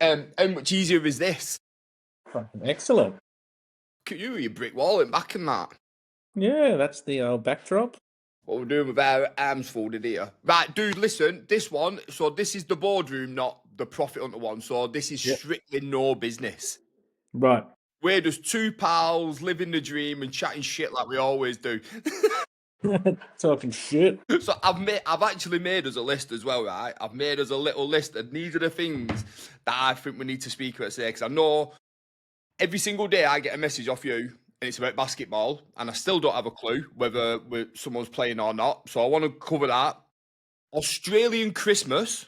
How much easier is this? Fucking excellent. Look at you, your brick wall and back and that. Yeah, that's the old backdrop. What we're doing with our arms folded here. Right, dude, listen, this one, so this is the boardroom, not the profit hunter one. So this is strictly no business. Right. We're just two pals living the dream and chatting shit like we always do. Talking shit. So I've actually made us a list as well, right? I've made us a little list, and these are the things that I think we need to speak about today. Because I know every single day I get a message off you, and it's about basketball, and I still don't have a clue whether someone's playing or not. So I want to cover that. Australian Christmas.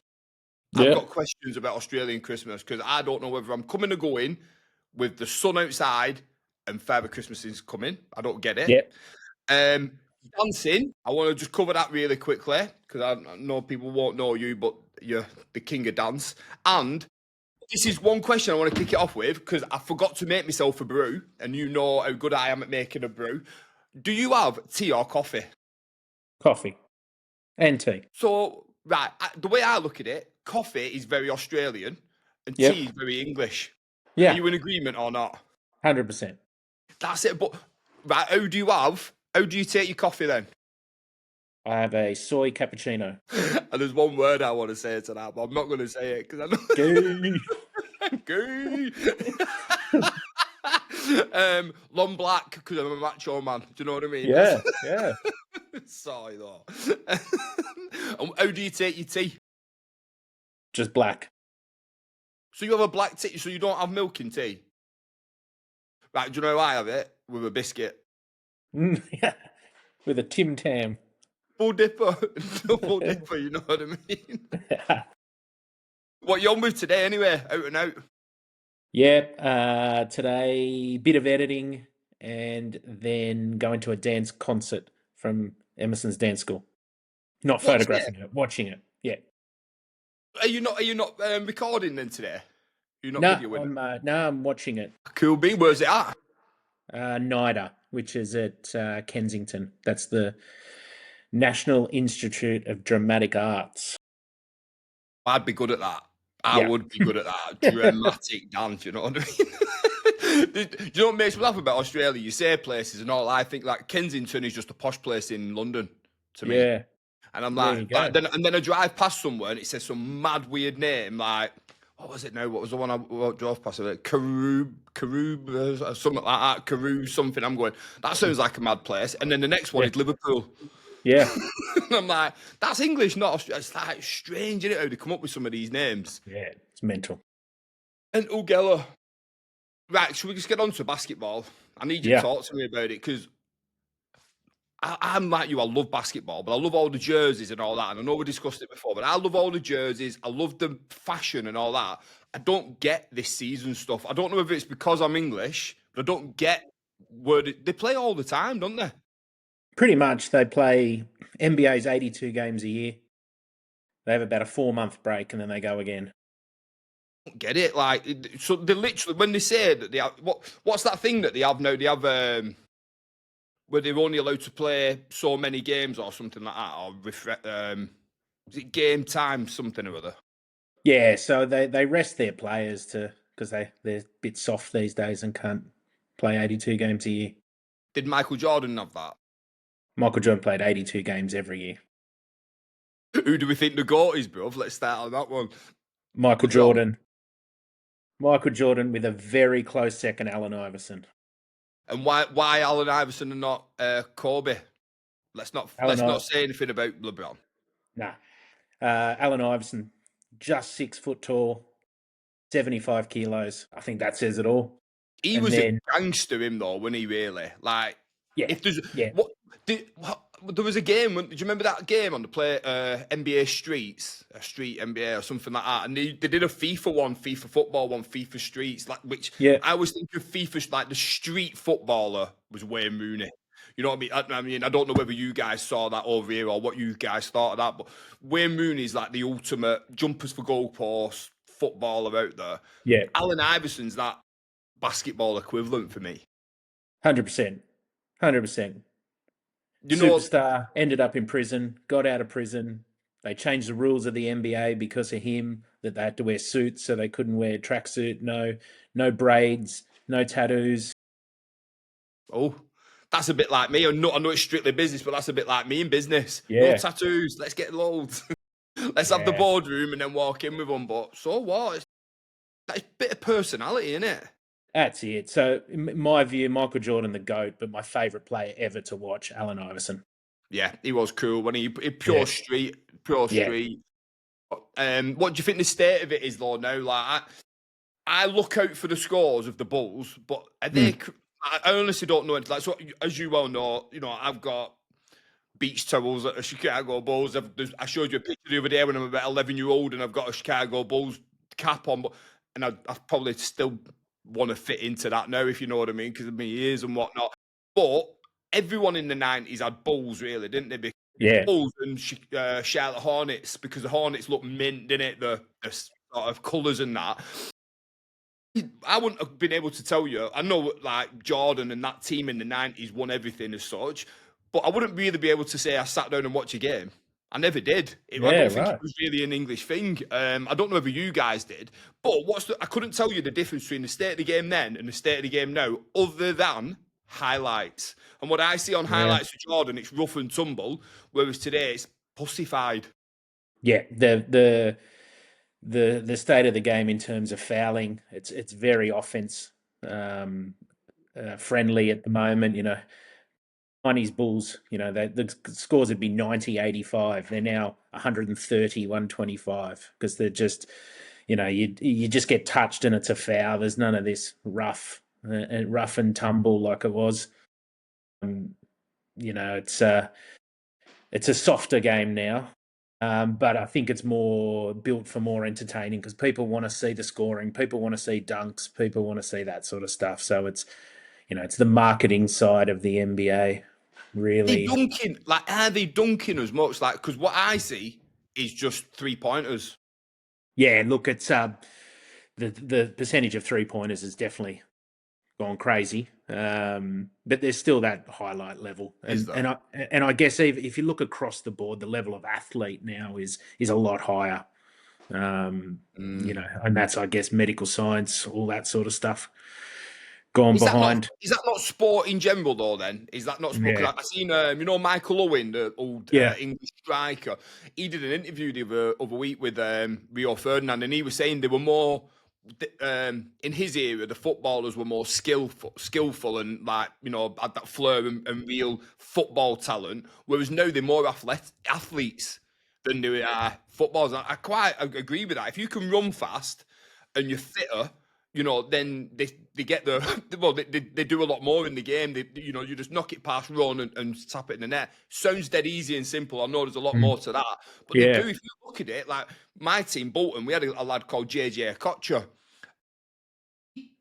I've got questions about Australian Christmas because I don't know whether I'm coming or going with the sun outside and Father Christmas is coming. I don't get it. Yeah. Dancing, I want to just cover that really quickly because I know people won't know you, but you're the king of dance. And this is one question I want to kick it off with because I forgot to make myself a brew, and you know how good I am at making a brew. Do you have tea or coffee? Coffee and tea. So, right, the way I look at it, coffee is very Australian and tea is very English. Yeah. Are you in agreement or not? 100%. That's it. But, right, how do you take your coffee then? I have a soy cappuccino. And there's one word I want to say to that, but I'm not going to say it because I know. Gay. Long black because I'm a macho man. Do you know what I mean? Yeah. Sorry though. How do you take your tea? Just black. So you have a black tea, so you don't have milk in tea? Right, do you know how I have it? With a biscuit. Yeah. With a Tim Tam. Full dipper. Full dipper, you know what I mean? What you on with today anyway? Out and out? Yeah. Today, bit of editing and then going to a dance concert from Emerson's dance school. Not photographing it, watching it. Yeah. Are you not recording then today? You're not videoing it? No, I'm watching it. Cool bean. Where's it at? NIDA, which is at Kensington. That's the National Institute of Dramatic Arts. I'd be good at that. I would be good at that. Dramatic dance, you know what I mean? Do you know what makes me laugh about Australia? You say places and all. I think like Kensington is just a posh place in London to me. Yeah. And I'm like then I drive past somewhere and it says some mad weird name like, what was it now? What was the one I drove past? Karoo, something like that. Karoo, something. I'm going, that sounds like a mad place. And then the next one is Liverpool. Yeah. And I'm like, that's English, not Australian. It's like strange, isn't it, how they come up with some of these names? Yeah, it's mental. And Ugella. Right, should we just get on to basketball? I need you to talk to me about it because I'm like you, I love basketball, but I love all the jerseys and all that. And I know we discussed it before, but I love all the jerseys. I love the fashion and all that. I don't get this season stuff. I don't know if it's because I'm English, but I don't get where they play all the time, don't they? Pretty much. They play NBA's 82 games a year. They have about a 4-month break and then they go again. I don't get it. Like, so they literally, when they say that they have, what's that thing that they have now? They have, where they're only allowed to play so many games or something like that, or is it game time, something or other? Yeah, so they rest their players because they're a bit soft these days and can't play 82 games a year. Did Michael Jordan have that? Michael Jordan played 82 games every year. Who do we think the GOAT is, bruv? Let's start on that one. Michael Jordan. Michael Jordan with a very close second, Allen Iverson. And why Allen Iverson and not Kobe? Let's not say anything about LeBron. Nah. Allen Iverson, just 6 foot tall, 75 kilos. I think that says it all. He was a gangster, him though, wasn't he? Really, like. Yeah. If there's there was a game. Do you remember that game on the NBA Streets, a Street NBA or something like that? And they did a FIFA one, FIFA football one, FIFA Streets, like I always think of FIFA like the street footballer was Wayne Rooney. You know what I mean? I don't know whether you guys saw that over here or what you guys thought of that, but Wayne Rooney is like the ultimate jumpers for goalposts footballer out there. Yeah. Allen Iverson's that basketball equivalent for me. 100%. 100%. Superstar, ended up in prison, got out of prison, They changed the rules of the NBA because of him, that they had to wear suits, so they couldn't wear tracksuit. No braids, no tattoos. Oh, that's a bit like me. I know it's strictly business, but that's a bit like me in business. No Yeah, tattoos. Let's get loads. Let's have the yeah. boardroom and then walk in with them. But so what? That's a bit of personality, isn't it? That's it. So, in my view, Michael Jordan, the GOAT, but my favourite player ever to watch, Allen Iverson. Yeah, he was cool when he Yeah, pure street, pure yeah. street. What do you think the state of it is though now? Like, I look out for the scores of the Bulls, but are they? Mm, I honestly don't know. Like, so as you well know, I've got beach towels at a Chicago Bulls. I showed you a picture the other day when I'm about 11-year-old and I've got a Chicago Bulls cap on, and I probably still want to fit into that now, if you know what I mean, because of my ears and whatnot. But everyone in the 90s had Bulls, really, didn't they? Because yeah, Bulls and Charlotte Hornets, because the Hornets look mint, didn't it? The sort of colours and that. I wouldn't have been able to tell you. I know, like Jordan and that team in the 90s won everything as such, but I wouldn't really be able to say I sat down and watched a game. I never did. I yeah. don't think it Right. was really an English thing. I don't know whether you guys did, but I couldn't tell you the difference between the state of the game then and the state of the game now, other than highlights. And what I see on Yeah, highlights of Jordan, it's rough and tumble, whereas today it's pussified. yeah. The state of the game in terms of fouling, it's very offense um, friendly at the moment. 90s Bulls, the scores would be 90, 85. They're now 130, 125 because they're just, you just get touched and it's a foul. There's none of this rough and tumble like it was. Um, it's a softer game now. But I think it's more built for more entertaining because people want to see the scoring, people want to see dunks, people want to see that sort of stuff. So it's the marketing side of the NBA, They really. dunking, like, are they dunking as much? Like, because what I see is just 3-pointers. Yeah, look, it's the percentage of 3-pointers has definitely gone crazy, but there's still that highlight level, Is and there? I guess if you look across the board, the level of athlete now is a lot higher. Mm. And that's, I guess, medical science, all that sort of stuff gone Is that not behind. is that not sport in general though? Then is that not sport? Yeah, Because I seen Michael Owen, the old yeah, English striker. He did an interview the other week with Rio Ferdinand, and he was saying they were more in his era. The footballers were more skillful, and like had that flair and real football talent. Whereas now they're more athletes than they are footballers. I quite agree with that. If you can run fast and you're fitter, then they get the well, they do a lot more in the game. You just knock it past, run and tap it in the net. Sounds dead easy and simple. I know there's a lot mm, more to that, but they do. yeah, If you look at it, like my team, Bolton, we had a lad called JJ Okocha.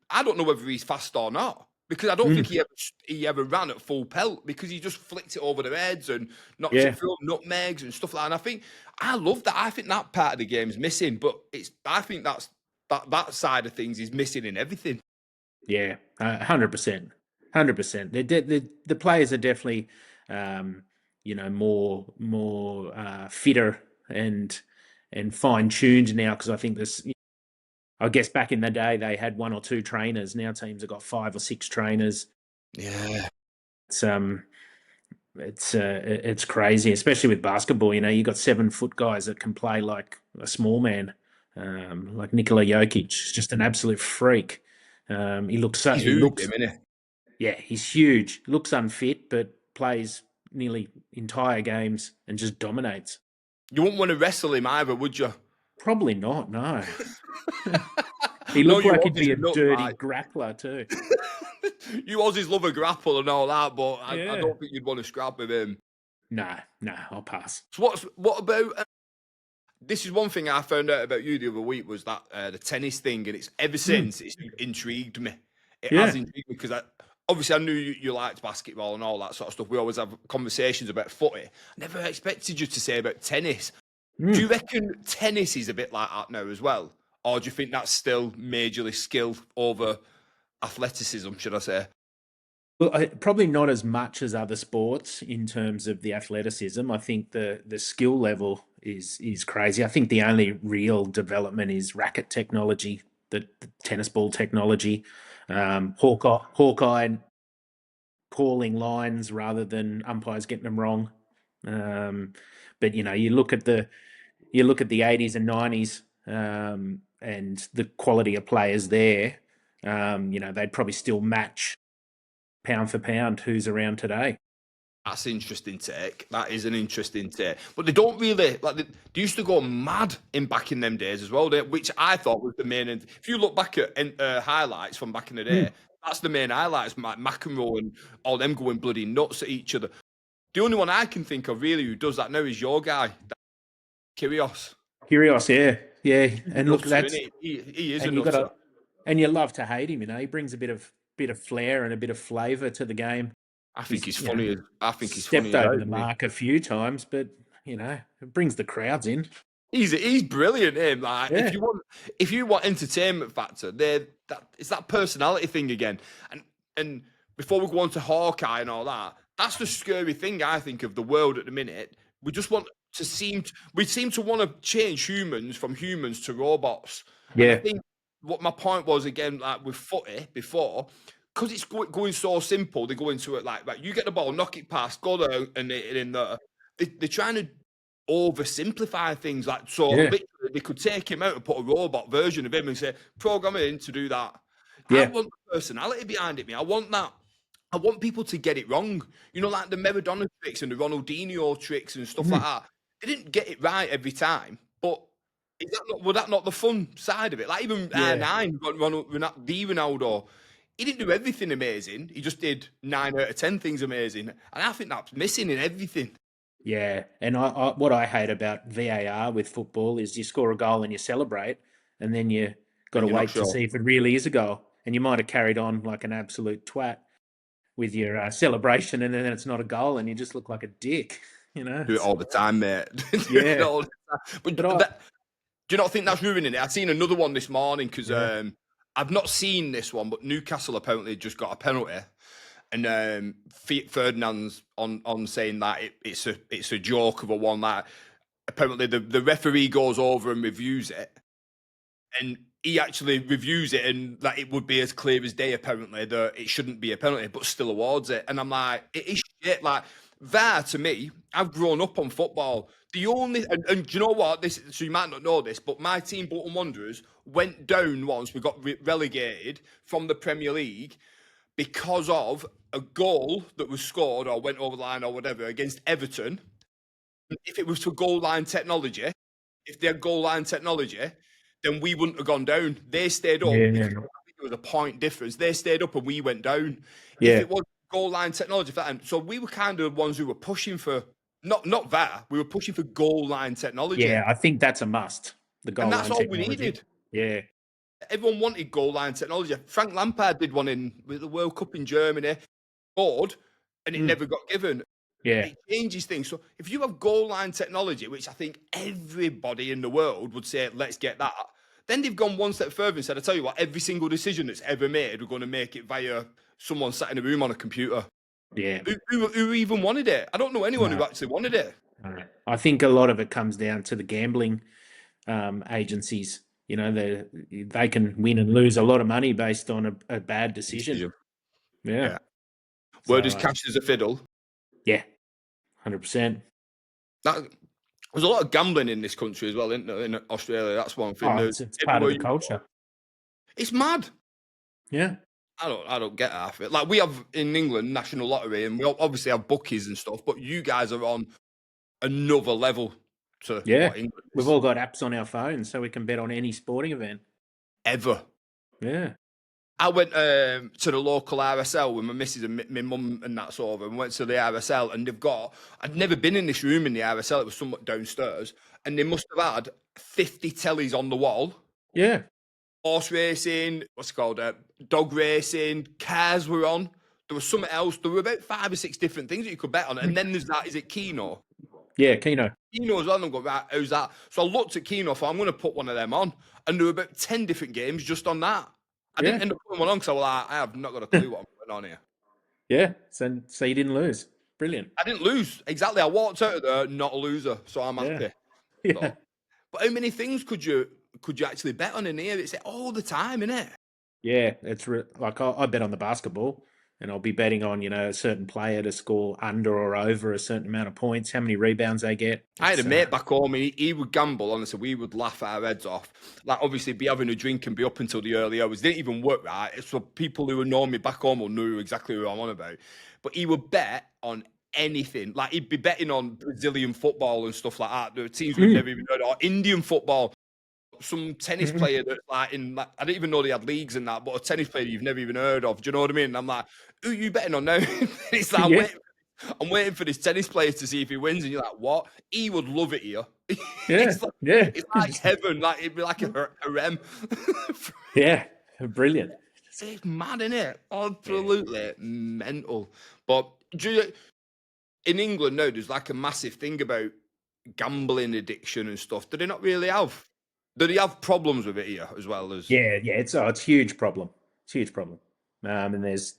I don't know whether he's fast or not because I don't think mm, he ever ran at full pelt because he just flicked it over their heads and knocked it yeah, through nutmegs and stuff like that. And I love that. I think that part of the game is missing, but I think that side of things is missing in everything. yeah, 100%, 100%. The players are definitely, more fitter and fine tuned now because I think this. I guess back in the day they had one or two trainers. Now teams have got five or six trainers. Yeah. It's um, it's crazy, especially with basketball. You got 7 foot guys that can play like a small man, like Nikola Jokic, just an absolute freak. He looks so He's he huge, looks isn't he? Yeah, he's huge. Looks unfit, but plays nearly entire games and just dominates. You wouldn't want to wrestle him either, would you? Probably not. No, he No, looked you like he'd Aussies be a are nuts, dirty right? grappler too. You Aussies love a grapple and all that, but I Yeah. don't think you'd want to scrap with him. No, no, I'll pass. So what about this is one thing I found out about you the other week was that the tennis thing, and it's ever Mm, since it's intrigued me. It has yeah. intrigued me because obviously I knew you liked basketball and all that sort of stuff. We always have conversations about footy. I never expected you to say about tennis. Do you Mm. reckon tennis is a bit like that now as well, or do you think that's still majorly skill over athleticism? Should I say? Well, probably not as much as other sports in terms of the athleticism. I think the skill level is crazy. I think the only real development is racket technology, the tennis ball technology, Hawkeye calling lines rather than umpires getting them wrong. But you look at the '80s and '90s, and the quality of players there. They'd probably still match pound for pound who's around today. That's interesting take. That is an interesting take. But they don't really like. They used to go mad in back in them days as well, which I thought was the main. If you look back at highlights from back in the day, Mm. that's the main highlights. Like McEnroe and all them going bloody nuts at each other. The only one I can think of really who does that now is your guy, Kyrgios. Kyrgios, yeah, He's a and look, nutter, isn't he? He is a and you got nutter. to, and you love to hate him. He brings a bit of flair and a bit of flavour to the game. I think He's he's funny. I think he's funny stepped as over out, the isn't he? mark a few times, but it brings the crowds in. He's brilliant, him. Like Yeah, if you want entertainment factor, it's that personality thing again. And before we go on to Hawkeye and all that, that's the scary thing I think of the world at the minute. We just want we seem to want to change humans from humans to robots. And I yeah, think what my point was again, like with footy before, because it's going so simple, they go into it like, right, you get the ball, knock it past, go there, and in there. They're trying to oversimplify things. Like, so yeah, literally, they could take him out and put a robot version of him and say, program it in to do that. I yeah. want the personality behind it, me. I want that. I want people to get it wrong. Like the Maradona tricks and the Ronaldinho tricks and stuff like Mm. that. They didn't get it right every time, but was that not the fun side of it? Like even Yeah, R9, Ronaldo, he didn't do everything amazing. He just did 9 out of 10 things amazing, and I think that's missing in everything. yeah. And what I hate about VAR with football is you score a goal and you celebrate, and then you got And to you're not wait to sure see if it really is a goal, and you might have carried on like an absolute twat with your celebration, and then it's not a goal, and you just look like a dick. do it all the time, mate. Do it Yeah. all the time. But But I, do you not think that's ruining it? I've seen another one this morning because yeah, I've not seen this one, but Newcastle apparently just got a penalty, and Ferdinand's on saying that it's a joke of a one that apparently the referee goes over and reviews it, and he actually reviews it, and that it would be as clear as day apparently that it shouldn't be a penalty, but still awards it. And I'm like, it is shit. Like that to me, I've grown up on football. The only and do you know what? This so you might not know this, but my team Bolton Wanderers went down once. We got relegated from the Premier League because of a goal that was scored or went over the line or whatever against Everton. If it was for goal line technology, if they had goal line technology, then we wouldn't have gone down. They stayed up yeah, because I think it was a point difference. They stayed up and we went down. If yeah, it was goal line technology for that time, so we were kind of the ones who were pushing for not that. We were pushing for goal line technology. yeah. I think that's a must. The And goal that's line all we technology. needed. Yeah, Everyone wanted goal line technology. Frank Lampard did one in with the World Cup in Germany, scored, and it mm, never got given. yeah, It changes things. So if you have goal line technology, which I think everybody in the world would say, let's get that, then they've gone one step further and said, I tell you what, every single decision that's ever made, we're going to make it via someone sat in a room on a computer. yeah. Who even wanted it? I don't know anyone who No, actually wanted it. no. I think a lot of it comes down to the gambling agencies. They can win and lose a lot of money based on a bad decision. Decision. Yeah. Yeah. So Word is cash is a fiddle. yeah, 100%. That, there's a lot of gambling in this country as well, isn't there? In Australia, that's one thing. Oh, There's it's part of everywhere the you go. culture. It's mad. Yeah. I don't get half it. Like we have in England National Lottery, and we obviously have bookies and stuff. But you guys are on another level to Yeah. what England We've is all got apps on our phones so we can bet on any sporting event. ever. Yeah. I went to the local RSL with my missus and my mum and that sort of, and went to the RSL, and I'd never been in this room in the RSL. It was somewhat downstairs, and they must have had 50 tellies on the wall. Yeah. Horse racing, what's it called? Dog racing, cars were on. There was something else. There were about 5 or 6 different things that you could bet on. And then there's that, is it Keno? Yeah, Keno. Keno's on. I'm going, right, how's that? So I looked at Keno, thought I'm going to put one of them on. And there were about 10 different games just on that. I Yeah. didn't end up putting one on because I was like, I have not got a clue what I'm putting on here. Yeah. So you didn't lose. Brilliant. I didn't lose. Exactly. I walked out of there, not a loser. So I'm Yeah. happy. Yeah. So, but how many things could you actually bet on in here? It's all the time, isn't it? Yeah, like I bet on the basketball, and I'll be betting on a certain player to score under or over a certain amount of points, how many rebounds they get. I had a It's mate back home, and he would gamble. Honestly, we would laugh our heads off. Like, obviously, be having a drink and be up until the early hours. Didn't even work right. So people who would know me back home will know exactly who I'm on about. But he would bet on anything. Like, he'd be betting on Brazilian football and stuff like that. There were teams we've mm, never even heard of, or Indian football. Some tennis mhm. player that's like I didn't even know they had leagues and that, but a tennis player you've never even heard of. Do you know what I mean? And I'm like, who are you betting on now? It's like Yeah, I'm waiting for this tennis player to see if he wins, and you're like, what? He would love it here. yeah, it's like yeah. it's like heaven. Like it'd be like a harem. Yeah, brilliant. It's mad, isn't it? Yeah. Absolutely mental. But in England now, there's like a massive thing about gambling addiction and stuff. Do they not really have? Do they have problems with it here as well as? Yeah. It's a huge problem. It's a huge problem. And there's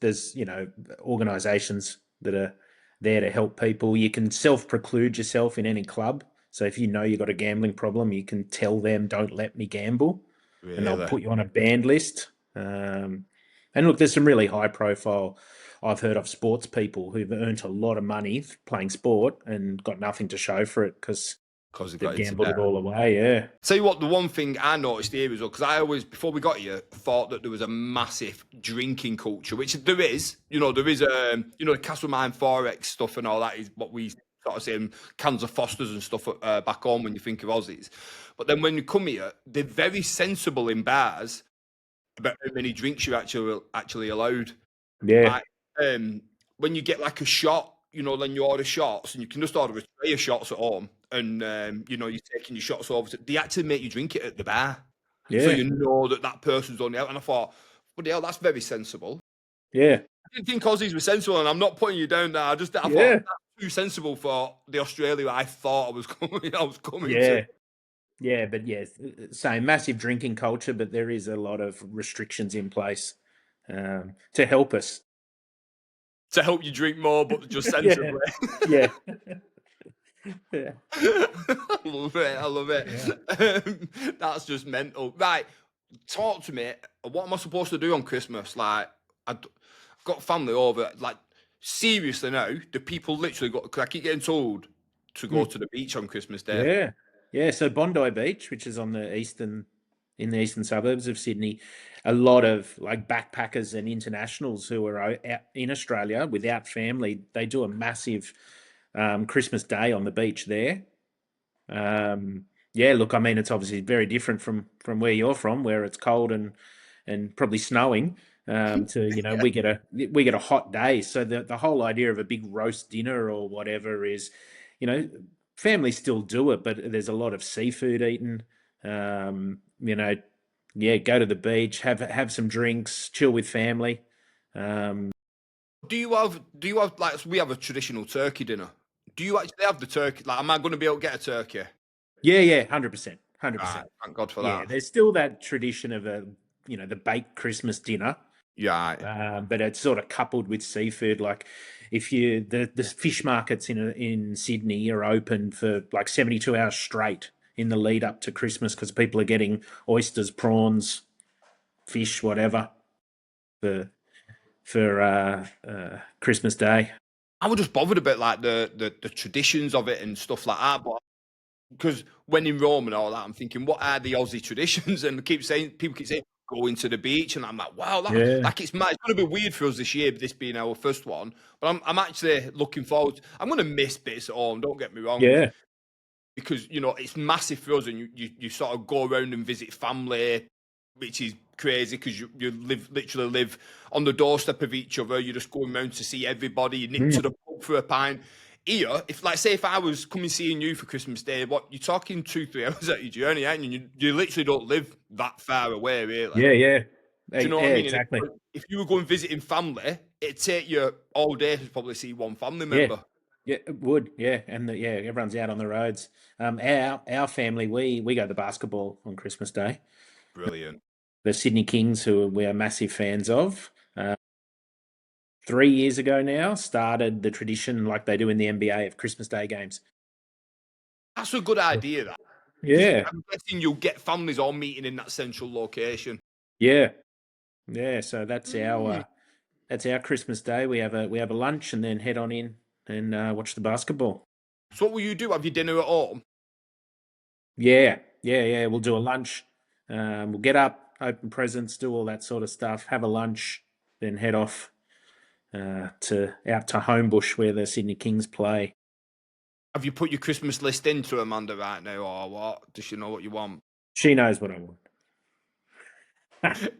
organisations that are there to help people. You can self-preclude yourself in any club. So if you know you've got a gambling problem, you can tell them, "Don't let me gamble," and they'll Really? put you on a banned list. And look, there's some really high-profile. I've heard of sports people who've earned a lot of money playing sport and got nothing to show for it because Because they they've got into gambled debt. it all away. Yeah. Tell you what, the one thing I noticed here as well, because I always, before we got here, thought that there was a massive drinking culture, which there is. There is, the Castlemaine Forex stuff and all that is what we sort of say in cans of Fosters and stuff back home when you think of Aussies. But then when you come here, they're very sensible in bars about how many drinks you're actually allowed. Yeah. Like, when you get like a shot, then you order shots, and you can just order a tray of shots at home, and you're taking your shots over. They actually make you drink it at the bar, so Yeah. you know that person's only out. And I thought, well, hell, that's very sensible. Yeah. I didn't think Aussies were sensible, and I'm not putting you down there. I thought Yeah. that's too sensible for the Australia I thought I was coming. I was coming to. Yeah. Yeah. But yes, same massive drinking culture, but there is a lot of restrictions in place to help us. To help you drink more, but just Yeah. sensibly. Yeah. Yeah. I love it. I love it. Yeah. That's just mental. Right. Talk to me. What am I supposed to do on Christmas? Like, I've got family over. Like, seriously now, do people literally go? Because I keep getting told to go Mm. to the beach on Christmas Day. Yeah. Yeah. So Bondi Beach, which is in the eastern suburbs of Sydney, a lot of like backpackers and internationals who are out in Australia without family, they do a massive Christmas Day on the beach there. Yeah, look, I mean, it's obviously very different from where you're from, where it's cold and probably snowing. To we get a hot day, so the whole idea of a big roast dinner or whatever is, you know, families still do it, but there's a lot of seafood eaten. Um, you know, yeah, go to the beach, have some drinks, chill with family. Um, Do you have like we have a traditional turkey dinner? Do you actually have the turkey? Like, am I going to be able to get a turkey? yeah, 100%, hundred Right. percent. Thank God for Yeah, that. there's still that tradition of the baked Christmas dinner, Yeah. but it's sort of coupled with seafood. Like if the fish markets in Sydney are open for like 72 hours straight in the lead up to Christmas because people are getting oysters, prawns, fish, whatever for Christmas Day. I was just bothered about like the traditions of it and stuff like that. But because when in Rome and all that, I'm thinking, what are the Aussie traditions? And people keep saying, going to the beach, and I'm like, wow, Yeah, like it's mad. It's going to be weird for us this year, this being our first one. But I'm actually looking forward. I'm going to miss bits at home. Don't get me wrong, yeah, because it's massive for us, and you sort of go around and visit family, which is crazy because you literally live on the doorstep of each other. You're just going around to see everybody. You nip to mm, the pub for a pint. Here, if I was coming seeing you for Christmas Day, what you're talking 2-3 hours at your journey, aren't you? You literally don't live that far away, really. yeah. Do you know what I Yeah, mean? And exactly. if you were going visiting family, it'd take you all day to probably see one family Yeah, member. yeah, it would. Yeah, and everyone's out on the roads. Our family, we go to basketball on Christmas Day. Brilliant. The Sydney Kings, who we are massive fans of, 3 years ago now, started the tradition like they do in the NBA of Christmas Day games. That's a good idea. Because Yeah. I'm guessing you'll get families all meeting in that central location. Yeah. Yeah. So Mm. that's our Christmas day. We have a lunch and then head on in and watch the basketball. So what will you do? Have your dinner at home? Yeah. Yeah. Yeah. We'll do a lunch. We'll get up, open presents, do all that sort of stuff, have a lunch, then head off to out to Homebush where the Sydney Kings play. Have you put your Christmas list into Amanda right now, or what? Does she know what you want? She knows what I want.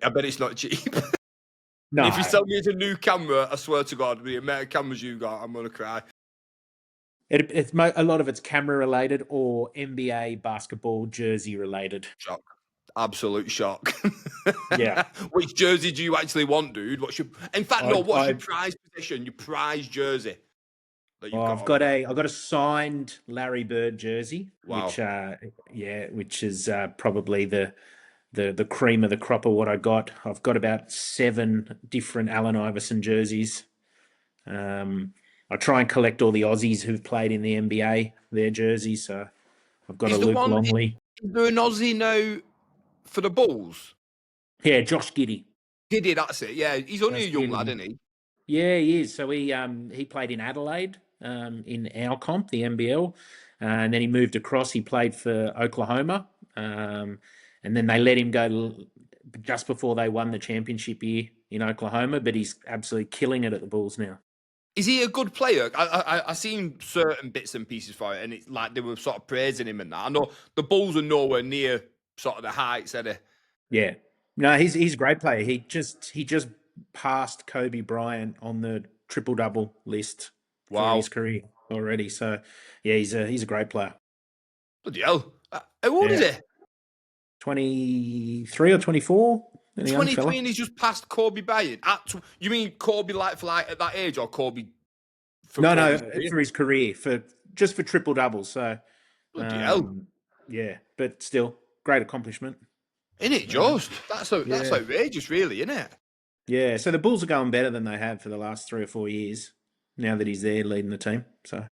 I bet it's not cheap. And if you No, tell me it's a new camera, I swear to God, the amount of cameras you got, I'm gonna cry. a lot of it's camera related or NBA basketball jersey related. Shock. Absolute shock. Yeah, Which jersey do you actually want, dude? What's your? In fact, no. I, What's your I prize possession? Your prize jersey that you've oh, got on there? I've got a signed Larry Bird jersey, Wow. which is probably the cream of the crop of what I got. I've got about 7 different Allen Iverson jerseys. I try and collect all the Aussies who've played in the NBA, their jerseys. So I've got a Is the Luke one? Longley. Is there an Aussie now for the Bulls? Yeah, Josh Giddey. Giddy, that's it. Yeah, he's only a Josh young lad, Giddey. isn't he? Yeah, he is. So he played in Adelaide in our comp, the NBL, and then he moved across. He played for Oklahoma, and then they let him go just before they won the championship year in Oklahoma. But he's absolutely killing it at the Bulls now. Is he a good player? I seen certain bits and pieces for it, and it's like they were sort of praising him and that. I know the Bulls are nowhere near sort of the heights, are they? Yeah, no, he's a great player. He just passed Kobe Bryant on the triple double list for Wow, his career already. So yeah, he's a great player. bloody hell! How old is Yeah. he? 23 or 24, and a young 23, fella. and he's just passed Kobe Bryant. You mean Kobe like for like at that age, or Kobe for No, Kobe's no, career? for his career, for triple doubles. So, Bloody hell! um, yeah, but still, great accomplishment. In it, Uh, just that's yeah, outrageous, really, isn't it? yeah. So the Bulls are going better than they have for the last 3 or 4 years. Now that he's there leading the team, so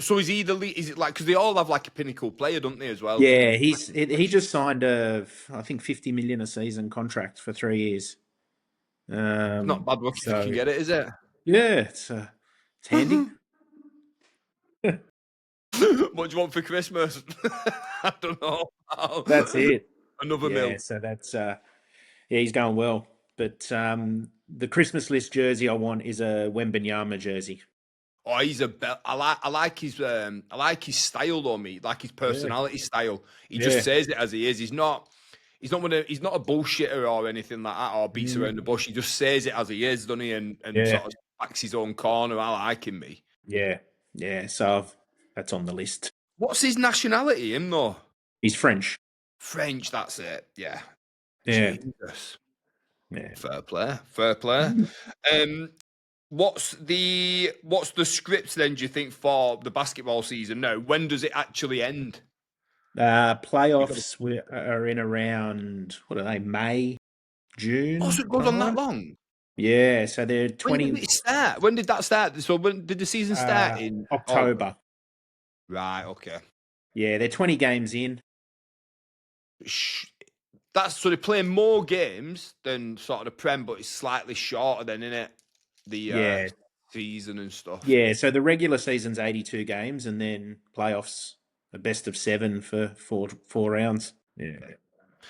So is he the lead? Is it like because they all have like a pinnacle player, don't they, as well? yeah, he just signed I think 50 million a season contract for 3 years. It's not bad luck if you So can get it, is it? yeah, it's handy. What do you want for Christmas? I don't know. That's it. Another Yeah, mill. so that's yeah, he's going well. But the Christmas list jersey I want is a Wembenyama jersey. Oh, he's a bell. I like his style though, mate. Like his Yeah, personality style. He just yeah. says it as he is. He's not a bullshitter or anything like that or beats Mm, around the bush. He just says it as he is, doesn't he? And yeah, sort of backs his own corner. I like him, me. yeah, yeah. So that's on the list. What's his nationality, him though? He's French. French, that's it. Yeah. Yeah, Jesus. yeah. Fair play. Fair play. Mm. Um what's the script then, do you think, for the basketball season now? When does it actually end? You got Playoffs are in around, what are they, May, Oh, so June it goes on that time? long. Yeah, so they're When did 20 it start? When did that start? So when did the season start in August? October. Right, okay. Yeah, they're 20 games in. Sh- That's so they're playing more games than sort of the Prem, but it's slightly shorter than, innit? The Yeah, season and stuff. yeah. So the regular season's 82 games, and then playoffs a best of 7 for four rounds. Yeah,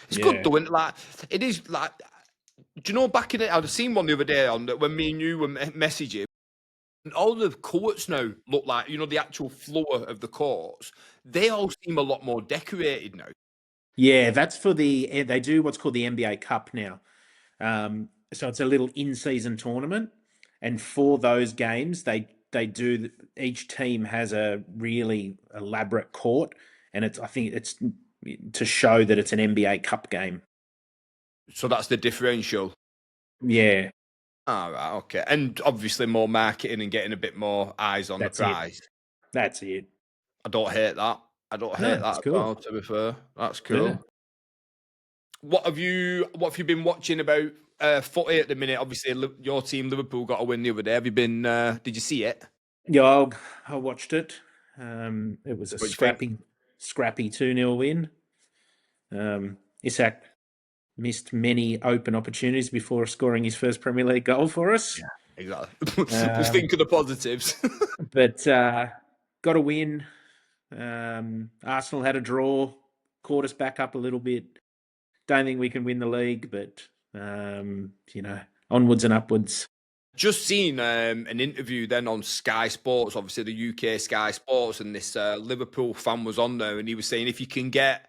It's good yeah, though, and like it is like. Do you know back in it? I'd seen one the other day on that when me and you were messaging. And all the courts now look like, the actual floor of the courts. They all seem a lot more decorated now. yeah. That's for they do what's called the NBA Cup now. So it's a little in-season tournament, and for those games, they do each team has a really elaborate court, and I think it's to show that it's an NBA Cup game. So that's the differential. Yeah, All right, okay. And obviously more marketing and getting a bit more eyes on the that's it. prize. That's it. I don't hate that. I don't No, hate that it's at cool. all, to be fair. That's Yeah. cool. What have you been watching about footy at the minute? Obviously, your team Liverpool got a win the other day. Have you been? Did you see it? Yeah, I watched it. It was a What do you think? scrappy 2-0 win. Isak missed many open opportunities before scoring his first Premier League goal for us. Exactly. Just think of the positives. But got a win. Arsenal had a draw, caught us back up a little bit. Don't think we can win the league, but onwards and upwards. Just seen an interview then on Sky Sports, obviously the UK Sky Sports, and this Liverpool fan was on there, and he was saying if you can get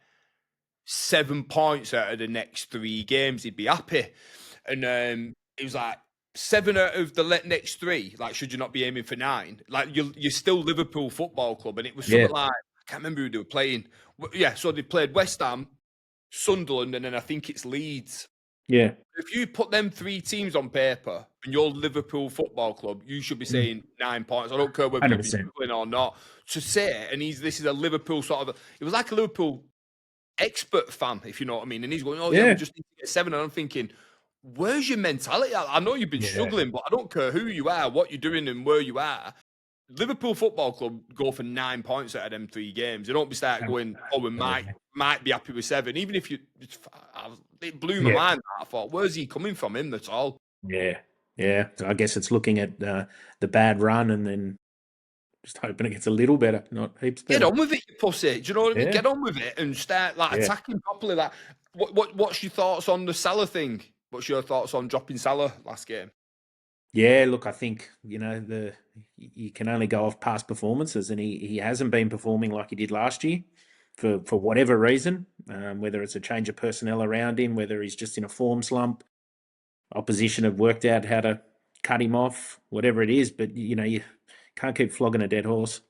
7 points out of the next 3 games, he'd be happy. And it was like 7 out of the next 3. Like, should you not be aiming for 9? Like, you're still Liverpool Football Club, and it was something like, I can't remember who they were playing. Yeah, so they played West Ham, Sunderland, and then I think it's Leeds. Yeah. If you put them 3 teams on paper and you're Liverpool Football Club, you should be saying 9 points. I don't care whether you're struggling or not. To say, and this is a Liverpool sort of, it was like a Liverpool expert fan, if you know what I mean. And he's going, we just need to get 7. And I'm thinking, where's your mentality? I know you've been struggling, but I don't care who you are, what you're doing, and where you are. Liverpool Football Club go for 9 points out of them 3 games. They don't be start going, we might be happy with 7. Even if it blew my mind. I thought, where's he coming from? Him at all? Yeah. So I guess it's looking at the bad run and then just hoping it gets a little better, not heaps better. Get on with it, you pussy. Do you know what I mean? Get on with it and start attacking properly. Like, what's your thoughts on the Salah thing? What's your thoughts on dropping Salah last game? Yeah, look, I think you can only go off past performances, and he hasn't been performing like he did last year for whatever reason. Whether it's a change of personnel around him, whether he's just in a form slump, opposition have worked out how to cut him off, whatever it is. But you can't keep flogging a dead horse.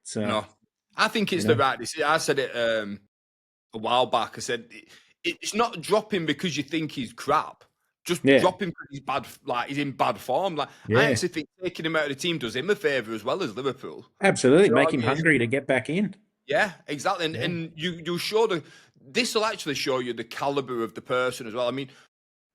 So no, I think it's the right decision. I said it a while back. I said it's not dropping because you think he's crap. Just drop him because he's bad. Like, he's in bad form. Like, I actually think taking him out of the team does him a favour as well as Liverpool. Absolutely, make him hungry to get back in. Yeah, exactly. And you show this will actually show you the calibre of the person as well. I mean,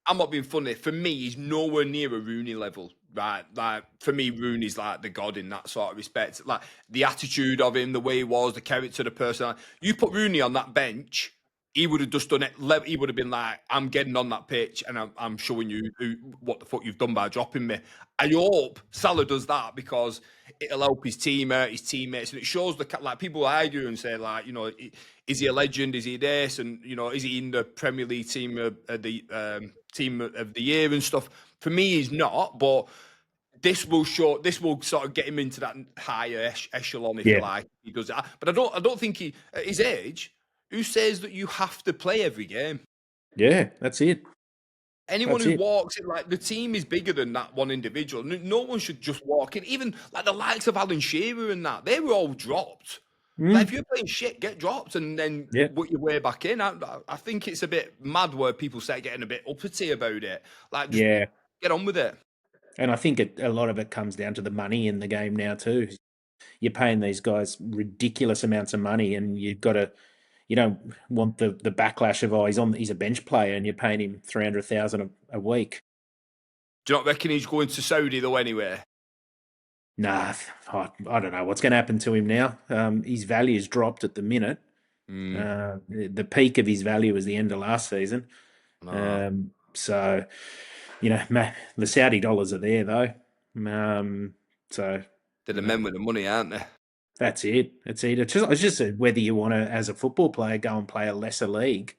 I'm not being funny. For me, he's nowhere near a Rooney level, right? Like, for me, Rooney's like the god in that sort of respect. Like, the attitude of him, the way he was, the character, the person. You put Rooney on that bench, he would have just done it. He would have been like, I'm getting on that pitch and I'm showing you what the fuck you've done by dropping me. I hope Salah does that because it'll help his team out, his teammates. And it shows like people argue and say, like, is he a legend? Is he this? And, is he in the Premier League team of the team of the year and stuff? For me, he's not, but this will sort of get him into that higher echelon, if you like. He does that. But I don't think at his age, who says that you have to play every game? Yeah, that's it. Anyone who walks in, like, the team is bigger than that one individual. No one should just walk in. Even like the likes of Alan Shearer and that, they were all dropped. Like, if you're playing shit, get dropped and then put your way back in. I think it's a bit mad where people start getting a bit uppity about it. Like, just get on with it. And I think a lot of it comes down to the money in the game now too. You're paying these guys ridiculous amounts of money, and you've got to. You don't want the backlash of he's a bench player and you're paying him $300,000 a week. Do you not reckon he's going to Saudi though anyway? Nah, I don't know what's going to happen to him now. His value's dropped at the minute. The peak of his value was the end of last season. So, the Saudi dollars are there though. So they're the men with the money, aren't they? That's it. It's just whether you want to, as a football player, go and play a lesser league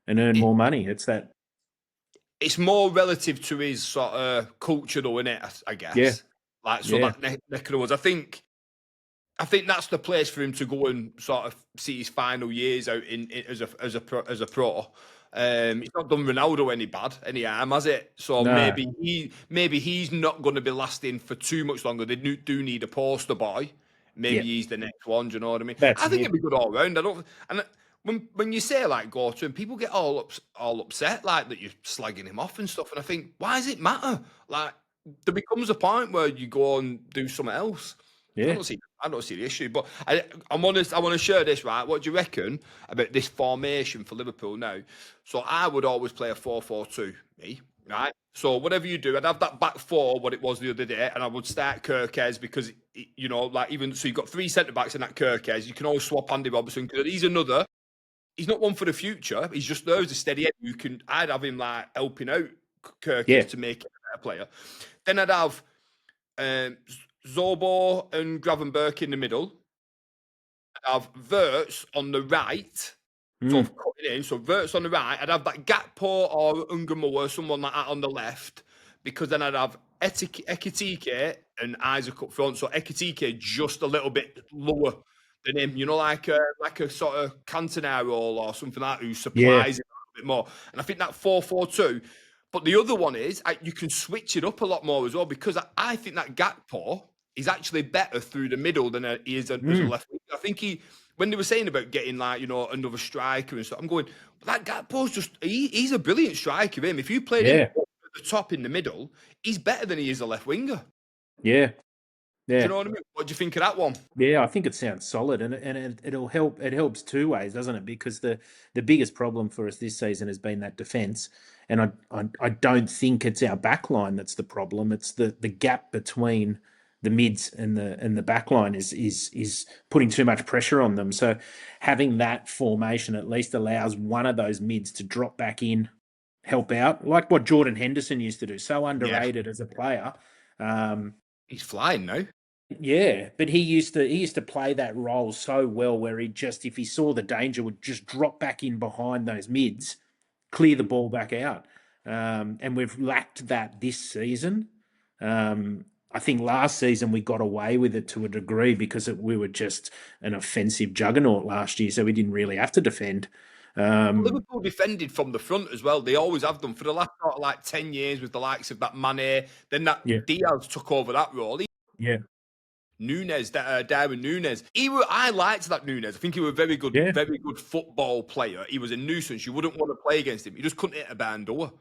and earn more money. It's that. It's more relative to his sort of culture, though, isn't it? I guess. Yeah. Like, so that neck of the woods. I think that's the place for him to go and sort of see his final years out in as a pro. He's not done Ronaldo any harm, has it? So maybe he's not going to be lasting for too much longer. They do need a poster boy. Maybe he's the next one. Do you know what I mean? I think it'd be good all round. When you say, like, go to him, people get all upset, like, that you're slagging him off and stuff. And I think, why does it matter? Like, there becomes a point where you go and do something else. Yeah. I don't see the issue. But I want to share this, right? What do you reckon about this formation for Liverpool now? So I would always play a 4-4-2, right? So whatever you do, I'd have that back four, what it was the other day, and I would start Kirkes because, you know, like even so you've got three centre-backs in that Kirkes. You can always swap Andy Robertson because he's not one for the future. He's just there as a steady head. I'd have him like helping out Yeah. Kirkes to make him a better player. Then I'd have Zobo and Gravenberch in the middle. I'd have Verts on the right. So I've Mm. cut it in. So Verts on the right. I'd have that Gakpo or Ungamoa, someone like that on the left, because then I'd have Ekitike and Isaac up front. So Ekitike just a little bit lower than him, you know, like a sort of Cantona role or something like that, who Yeah. supplies it a bit more. And I think that 4-4-2. But the other one is you can switch it up a lot more as well, because I think that Gakpo is actually better through the middle than he is as a Mm. left winger. I think when they were saying about getting like, you know, another striker and stuff, I'm going, that Gakpo's he's a brilliant striker. Him, if you played him Yeah. at the top in the middle, he's better than he is a left winger. Yeah. Do you Yeah. know what I mean? What do you think of that one? Yeah, I think it sounds solid, and it'll help. It helps two ways, doesn't it? Because the biggest problem for us this season has been that defence, and I don't think it's our back line that's the problem. It's the gap between the mids and the back line is putting too much pressure on them. So having that formation at least allows one of those mids to drop back in, help out, like what Jordan Henderson used to do. So Yeah, underrated as a player. Um, he's flying now. yeah, but he used to play that role so well, where he just, if he saw the danger, would just drop back in behind those mids, clear the ball back out. And we've lacked that this season. I think last season we got away with it to a degree because we were just an offensive juggernaut last year, so we didn't really have to defend. Um, Liverpool defended from the front as well. They always have done for the last sort of like 10 years with the likes of that Mane. Then yeah, that Diaz took over that role. yeah, Darwin Nunes. I liked that Nunes. I think he was a yeah, very good football player. He was a nuisance. You wouldn't want to play against him. You just couldn't hit a barn door.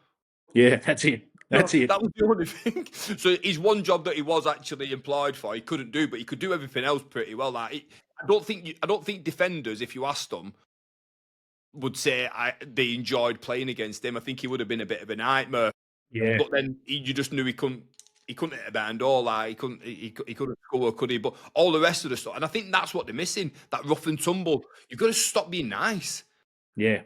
yeah. That's it. No, That's it. that was the only thing. So his one job that he was actually employed for, he couldn't do, but he could do everything else pretty well. I don't think defenders, if you asked them, would say they enjoyed playing against him. I think he would have been a bit of a nightmare. Yeah, But then you just knew he couldn't. He couldn't hit a barn door, like he couldn't score, could he? But all the rest of the stuff, and I think that's what they're missing. That rough and tumble. You've got to stop being nice. yeah.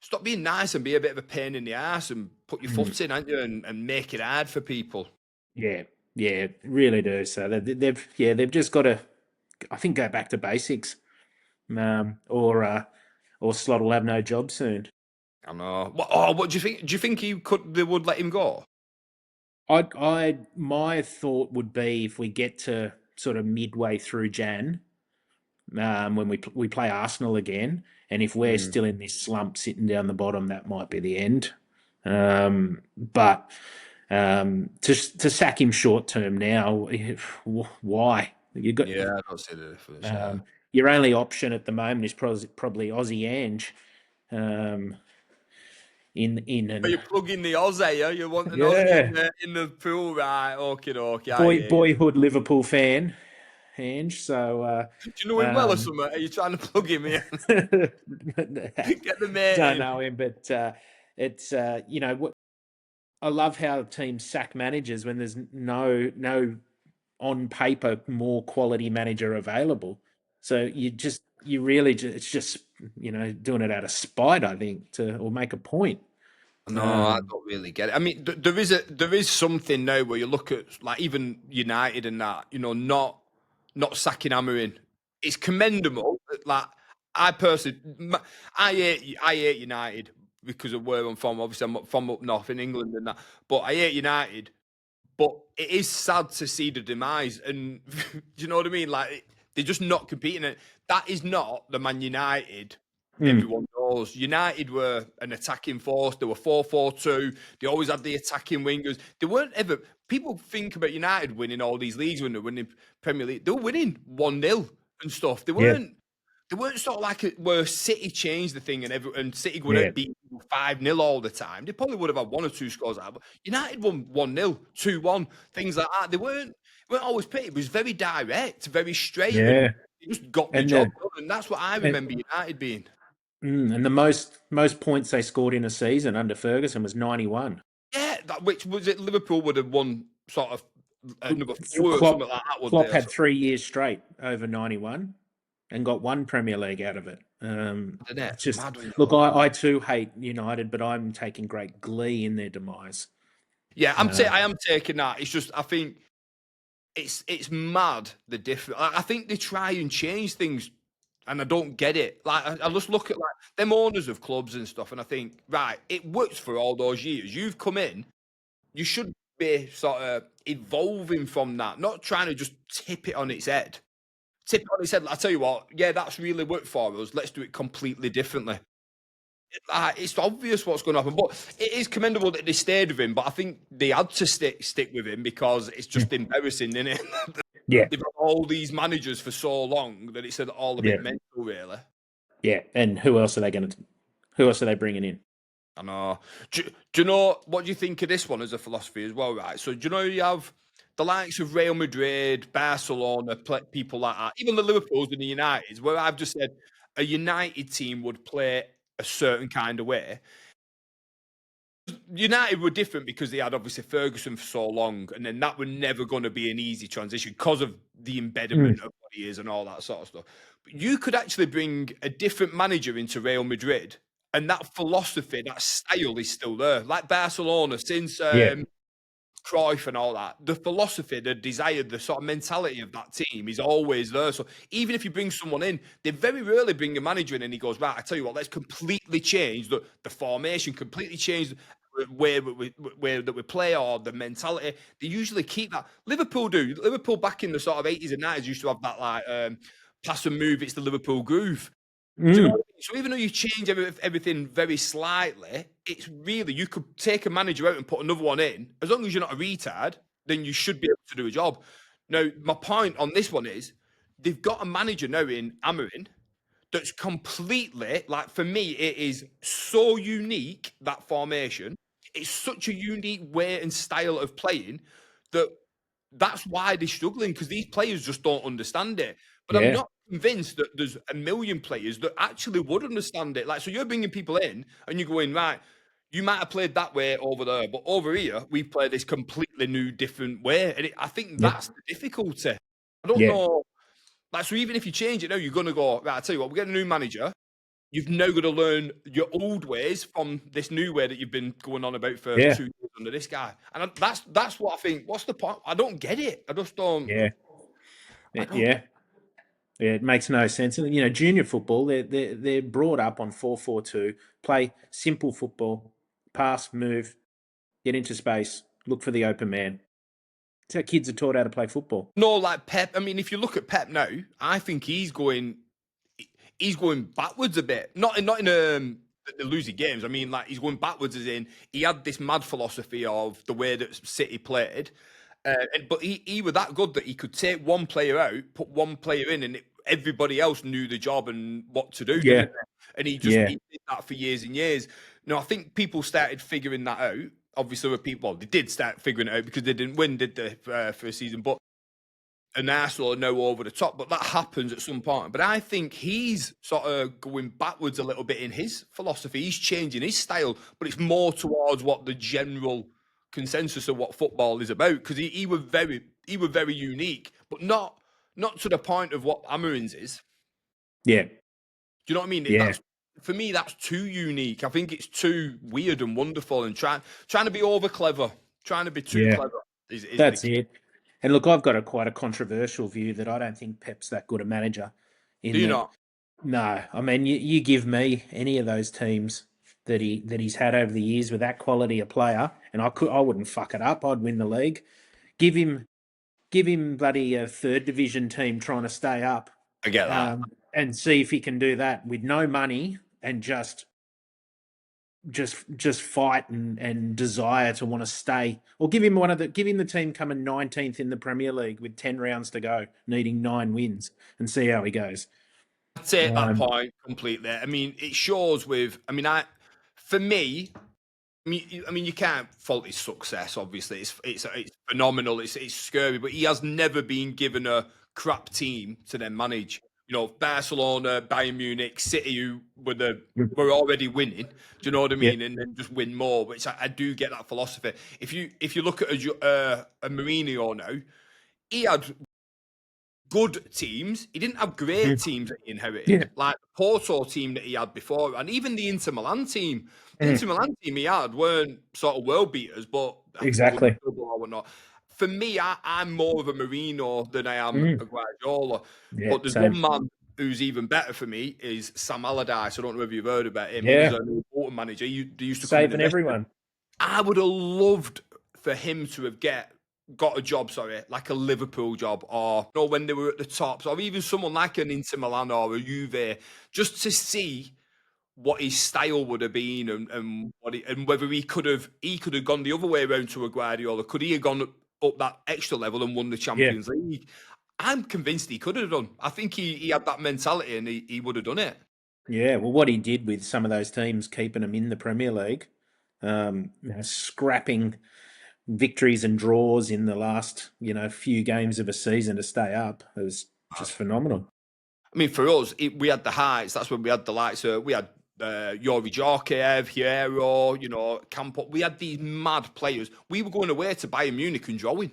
Stop being nice and be a bit of a pain in the ass and put your Mm. foot in, aren't you, and make it hard for people. Yeah, yeah, really do. So they've just got to, I think, go back to basics, or Slot will have no job soon. I know. What do you think? Do you think they would let him go? My thought would be if we get to sort of midway through Jan, when we play Arsenal again, and if we're Mm. still in this slump, sitting down the bottom, that might be the end. But to sack him short term now, why? You got Yeah, I don't see the difference. Yeah. your only option at the moment is probably Aussie Ange. Um, in Are an you plugging the Aussie? Yeah? You want an Aussie yeah, in the pool, right? Okay, okay. I hear you. boyhood Liverpool fan, Ange. So Do you know him well or um, something? Are you trying to plug him in? Get the mate don't in. know him, but it's I love how teams sack managers when there's no on paper more quality manager available. So you really it's just doing it out of spite, I think, to or make a point. No, I Um, don't really get it. I mean, there is something now where you look at like even United and that, you know, not sacking hammering. It's commendable. Like I personally, I hate United because of where I'm from. Obviously, I'm from up north in England and that, but I hate United. But it is sad to see the demise, and do you know what I mean? Like they're just not competing. And that is not the Man United mm, everyone knows. United were an attacking force. They were 4-4-2. They always had the attacking wingers. They weren't ever. People think about United winning all these leagues when they're winning Premier League. They were winning 1-0 and stuff. They yeah, weren't. They weren't sort of like where City changed the thing and City going yeah, out beating 5-0 all the time. They probably would have had one or two scores out. But United won 1-0, 2-1, things like that. They weren't always pretty. It was very direct, very straight, and yeah. they just got the And job the done. And that's what I and, remember United being. and the most points they scored in a season under Ferguson was 91. Yeah, which was it? Liverpool would have won sort of number 4 or something like that, would Klopp they? had 3 years straight over 91 and got one Premier League out of it. Isn't it? It's just Mad when you look, look at I too hate United, but I'm taking great glee in their demise. Yeah, Uh, I am taking that. It's just I think it's mad the difference. I think they try and change things, and I don't get it. Like I just look at like them owners of clubs and stuff, and I think right, it works for all those years. You've come in, you should be sort of evolving from that, not trying to just tip it on its head. Tip it on its head. I tell you what, yeah, that's really worked for us. Let's do it completely differently. It's obvious what's going to happen, but it is commendable that they stayed with him. But I think they had to stick with him because it's just embarrassing, isn't it? yeah, They've had all these managers for so long that it's all a yeah, bit mental, really. yeah. And who else are they going to? Who else are they bringing in? I know. Do you know what do you think of this one as a philosophy as well, right? So do you know you have the likes of Real Madrid, Barcelona, people like that, even the Liverpools and the Uniteds, where I've just said a United team would play a certain kind of way. United were different because they had obviously Ferguson for so long, and then that were never going to be an easy transition because of the embedment of what he is and all that sort of stuff. But you could actually bring a different manager into Real Madrid, and that philosophy, that style is still there. Like Barcelona, since Yeah, Cruyff and all that, the philosophy, the desire, the sort of mentality of that team is always there. So even if you bring someone in, they very rarely bring a manager in and he goes, right, I tell you what, let's completely change the formation, completely change the way that we play or the mentality. They usually keep that. Liverpool do. Liverpool back in the sort of 80s and 90s used to have that like pass and move, it's the Liverpool groove. Do you know what I mean? So even though you change everything very slightly, it's really you could take a manager out and put another one in. As long as you're not a retard, then you should be able to do a job. Now, my point on this one is they've got a manager now in Amarin that's completely like for me, it is so unique that formation. It's such a unique way and style of playing that that's why they're struggling because these players just don't understand it. But I'm yeah, not convinced that there's a million players that actually would understand it. Like, so you're bringing people in and you're going, right, you might have played that way over there, but over here, we play this completely new, different way. And I think yeah, that's the difficulty. I don't yeah, know. Like, so even if you change it now, you're going to go, right, I tell you what, we get a new manager. You've now got to learn your old ways from this new way that you've been going on about for yeah, 2 years under this guy. And that's what I think. What's the point? I don't get it. I just don't. yeah, I don't. yeah. Yeah, it makes no sense. And junior football, they're brought up on 4-4-2, play simple football, pass, move, get into space, look for the open man. That's how kids are taught how to play football. No, like Pep. I mean, if you look at Pep now, I think he's going backwards a bit. Not in the losing games. I mean, like he's going backwards as in he had this mad philosophy of the way that City played, but he was that good that he could take one player out, put one player in, and everybody else knew the job and what to do, didn't Yeah, they? And yeah, he did that for years and years. Now I think people started figuring that out. Obviously, they did start figuring it out because they didn't win, did they, for a season? But an Arsenal are now over the top, but that happens at some point. But I think he's sort of going backwards a little bit in his philosophy. He's changing his style, but it's more towards what the general consensus of what football is about. Because he were very unique, but not to the point of what Amarin's is. yeah, Do you know what I mean? yeah, That's for me. That's too unique. I think it's too weird and wonderful, and trying to be over clever, trying to be too yeah. clever is the That's key. it. And look, I've got quite a controversial view that I don't think Pep's that good a manager. Do In you that, not? no, I mean, you give me any of those teams that he's had over the years with that quality of player, and I wouldn't fuck it up. I'd win the league. Give him give him bloody a third division team trying to stay up, I get that. and see if he can do that with no money and just fight and desire to want to stay, or give him the team coming 19th in the Premier League with 10 rounds to go, needing 9 wins, and see how he goes. I take that Um, point completely. I mean, it shows with. I mean, for me. I mean, you can't fault his success. Obviously, it's phenomenal. It's scary, but he has never been given a crap team to then manage. Barcelona, Bayern Munich, City, who were already winning. Do you know what I Yeah. mean? And then just win more. Which I do get that philosophy. If you look at a Mourinho now, he had good teams. He didn't have great Mm. teams that he inherited, Yeah. like the Porto team that he had before, and even the Inter Milan team. The Mm. Inter Milan team he had weren't sort of world beaters, but I think they won the Exactly. double or whatnot. For me, I'm more of a Mourinho than I am Mm. a Guardiola. Yeah. But there's one Same. man who's even better for me is Sam Allardyce. I don't know if you've heard about him. He was Yeah. a Bolton manager. They used to come in Saving and everyone. I would have loved for him to have got a job, like a Liverpool job, or when they were at the tops, or even someone like an Inter Milan or a Juve, just to see what his style would have been and whether he could have gone the other way around to a Guardiola. Could he have gone up that extra level and won the Yeah. Champions League? I'm convinced he could have done. I think he had that mentality and he would have done it. Yeah. Well, what he did with some of those teams, keeping them in the Premier League, scrapping victories and draws in the last, few games of a season to stay up, it was just phenomenal. I mean, for us, we had the heights. That's when we had the likes. We had Yori Djorkaeff, Hierro, Campo. We had these mad players. We were going away to Bayern Munich and drawing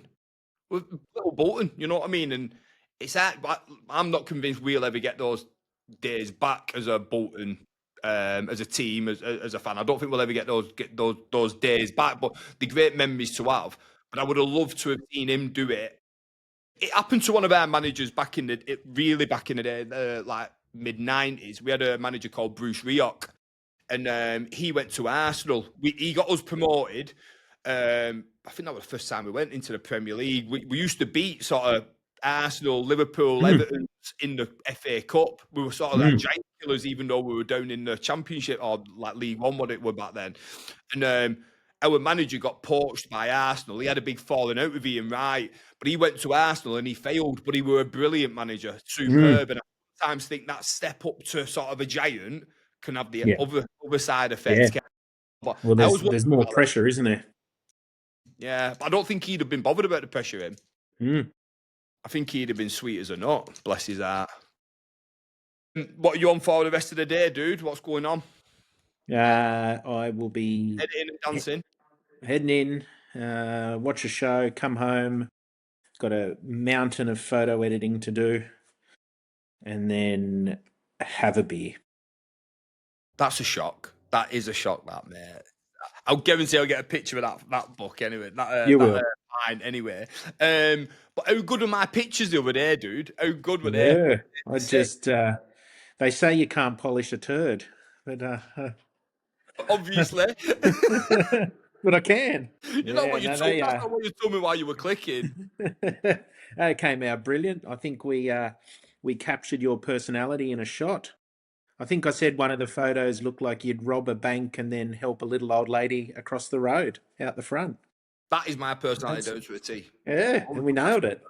with little Bolton. You know what I mean? And it's that. But I'm not convinced we'll ever get those days back as a Bolton, as a team, as a fan. I don't think we'll ever get those days back. But the great memories to have. But I would have loved to have seen him do it. It happened to one of our managers back in the day, like mid-90s. We had a manager called Bruce Rioch, and he went to Arsenal. He got us promoted. I think that was the first time we went into the Premier League. We used to beat sort of Arsenal, Liverpool, Mm. Everton in the FA Cup. We were sort of like giant killers, even though we were down in the Championship or like League One, what it were back then. And our manager got poached by Arsenal. He had a big falling out with Ian Wright, but he went to Arsenal and he failed. But he were a brilliant manager, Mm. superb. And I sometimes think that step up to sort of a giant can have the Yeah. other side Yeah. effect. But Well, I always there's wondered more about that. pressure, isn't there? Yeah, but I don't think he'd have been bothered about the pressure in. Mm. I think he'd have been sweet as a nut. Bless his heart. What are you on for the rest of the day, dude? What's going on? I will be Editing and dancing. heading in, watch a show, come home. Got a mountain of photo editing to do, and then have a beer. That's a shock. That is a shock, that mate. I'll guarantee I'll get a picture of that book anyway. You will. Fine anyway. But how good were my pictures the other day, dude? How good were they? Yeah. I Sick. just they say you can't polish a turd, but Obviously. but I can. You're not Yeah, what you no, told. they That's not what you told me while you were clicking. they came out brilliant. I think we captured your personality in a shot. I think I said one of the photos looked like you'd rob a bank and then help a little old lady across the road out the front. That is my personality down to a T. Yeah, and we nailed it.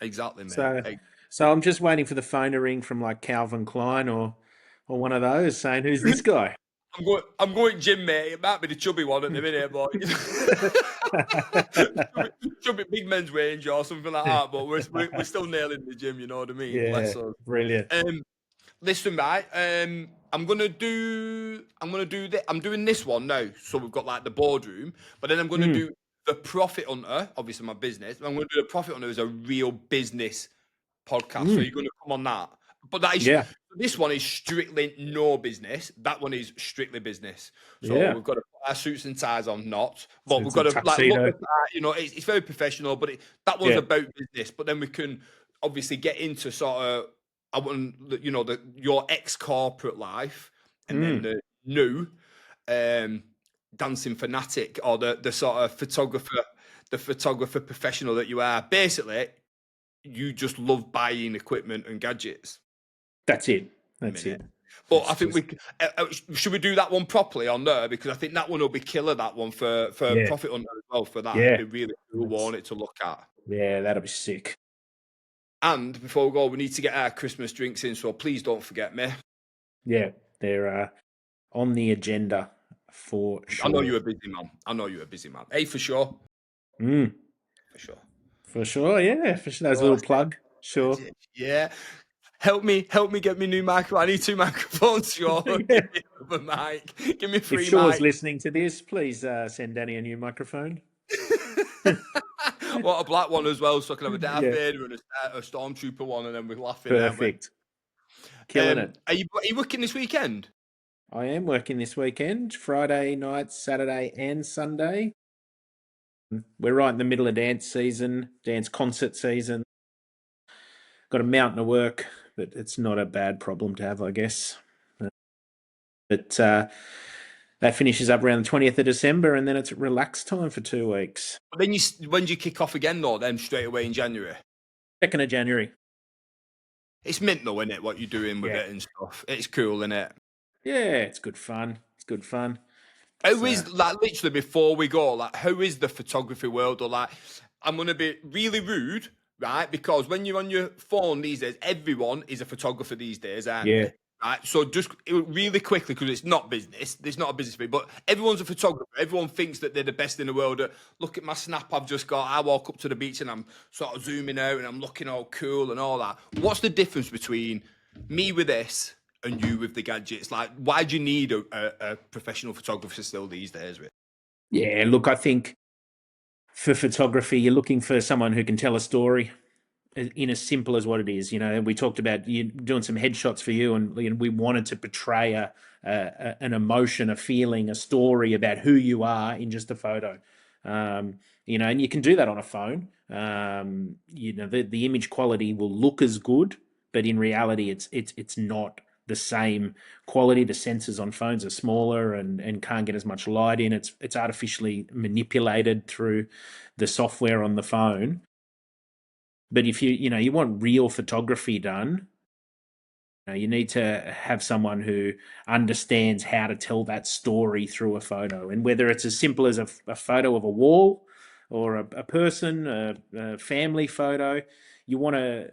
Exactly, mate. So I'm just waiting for the phone to ring from like Calvin Klein or one of those saying, "Who's this guy?" I'm going gym, mate. It might be the chubby one at the minute, but chubby big men's range or something like that. But we're still nailing the gym. You know what I mean? Yeah, Bless us. brilliant. Listen, right. I'm doing this one now. So we've got like the boardroom, but then I'm gonna do the Profit Hunter. Obviously, my business. I'm gonna do the Profit Hunter as a real business podcast. So you're gonna come on that. But this one is strictly no business. That one is strictly business. So we've got to put our suits and ties on, not. But So we've got to like tuxedo. look at that. It's very professional. But that one's about business. But then we can obviously get into sort of your ex-corporate life, and then the new dancing fanatic or the sort of photographer professional that you are. Basically, you just love buying equipment and gadgets. That's it. That's it. But I think should we do that one properly on there, because I think that one will be killer. That one for Profit Hunter as well. For that, it'd be really cool. Want it to look at. Yeah, that'll be sick. And before we go, we need to get our Christmas drinks in. So please don't forget me. Yeah, they're on the agenda for sure. I know you're a busy man. Hey, for sure. For sure. For sure, yeah. For sure. That was a little plug. Sure. Yeah. help me get me new microphone. I need two microphones, Sean. Yeah. Give me another mic. Give me a If free Shaw's mic. listening to this, please send Danny a new microphone. Want a black one as well, so I can have a Darth Yeah, Vader and a Stormtrooper one, and then we're laughing, aren't we? perfect. Killing it. Are you working this weekend? I am working this weekend, Friday night, Saturday, and Sunday. We're right in the middle of dance season, dance concert season. Got a mountain of work, but it's not a bad problem to have, I guess. But that finishes up around the 20th of December, and then it's relaxed time for 2 weeks. But then when do you kick off again, though? Then straight away in January. 2nd of January. It's mint, though, isn't it? What you're doing with Yeah. it and stuff. It's cool, isn't it? Yeah, it's good fun. It's good fun. How is, like, literally before we go, like, how is the photography world? Or, like, I'm going to be really rude, right? Because when you're on your phone these days, everyone is a photographer these days, aren't Yeah. they? Right. So just really quickly, because it's not business, it's not a business for me, but everyone's a photographer. Everyone thinks that they're the best in the world. Look at my snap I've just got. I walk up to the beach and I'm sort of zooming out and I'm looking all cool and all that. What's the difference between me with this and you with the gadgets? Like, why do you need a professional photographer still these days? With Yeah, look, I think for photography, you're looking for someone who can tell a story in as simple as what it is. We talked about you doing some headshots for you, and we wanted to portray an emotion, a feeling, a story about who you are in just a photo. And you can do that on a phone. The image quality will look as good, but in reality, it's not the same quality. The sensors on phones are smaller and can't get as much light in. It's artificially manipulated through the software on the phone. But if you want real photography done, you need to have someone who understands how to tell that story through a photo. And whether it's as simple as a photo of a wall or a person, a family photo, you want to,